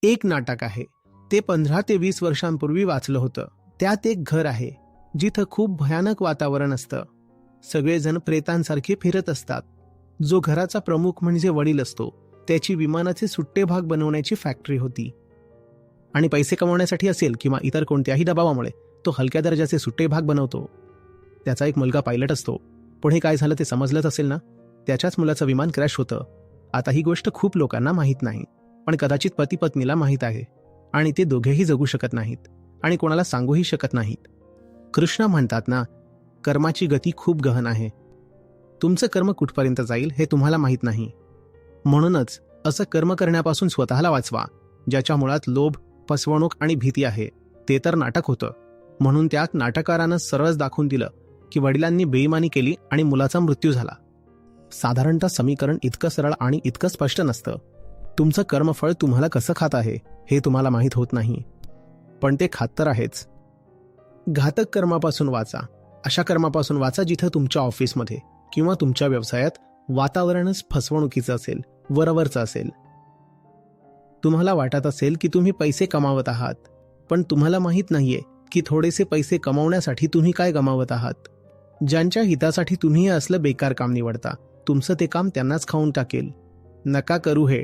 एक नाटक आहे, ते 15 ते 20 वर्षांपूर्वी वाचलं होतं. त्यात एक घर आहे जिथं खूप भयानक वातावरण असतं. सगळेजण प्रेतांसारखे फिरत असतात. जो घराचा प्रमुख म्हणजे वडील असतो, त्याची विमानाचे सुट्टे भाग बनवण्याची फॅक्टरी होती. आणि पैसे कमवण्यासाठी असेल किंवा इतर कोणत्याही दबावामुळे तो हलक्या दर्जाचे सुट्टे भाग बनवतो. त्याचा एक मुलगा पायलट असतो. पुढे काय झालं ते समजलंच असेल ना. त्याच्याच मुलाचं विमान क्रॅश होतं. आता ही गोष्ट खूप लोकांना माहीत नाही, पण कदाचित पती पत्नीला माहीत आहे. आणि ते दोघेही जगू शकत नाहीत आणि कोणाला सांगूही शकत नाहीत. कृष्ण म्हणतात ना, कर्माची गती खूप गहन आहे. तुमचं कर्म कुठपर्यंत जाईल हे तुम्हाला माहीत नाही. म्हणूनच असं कर्म करण्यापासून स्वतःला वाचवा ज्याच्या मुळात लोभ, फसवणूक आणि भीती आहे. ते तर नाटक होतं. म्हणून त्यात नाटककारानं सरळ दाखवून दिलं की वडिलांनी बेईमानी केली आणि मुलाचा मृत्यू झाला. साधारणतः समीकरण इतकं सरळ आणि इतकं स्पष्ट नसतं. तुमचं कर्मफळ तुम्हाला कसं खात आहे हे तुम्हाला माहीत होत नाही, पण ते खात तर आहेच. घातक कर्मापासून वाचा. अशा कर्मापासून वाचा जिथं तुमच्या ऑफिसमध्ये किंवा तुमच्या व्यवसायात वातावरणच फसवणुकीचं असेल, वरवरचं असेल. तुम्हाला वाटत असेल की तुम्ही पैसे कमावत आहात, पण तुम्हाला माहीत नाहीये की थोडेसे पैसे कमावण्यासाठी तुम्ही काय गमावत आहात. ज्यांच्या हितासाठी तुम्ही हे असलं बेकार काम निवडता, तुमचं ते काम त्यांनाच खाऊन टाकेल. नका करू हे.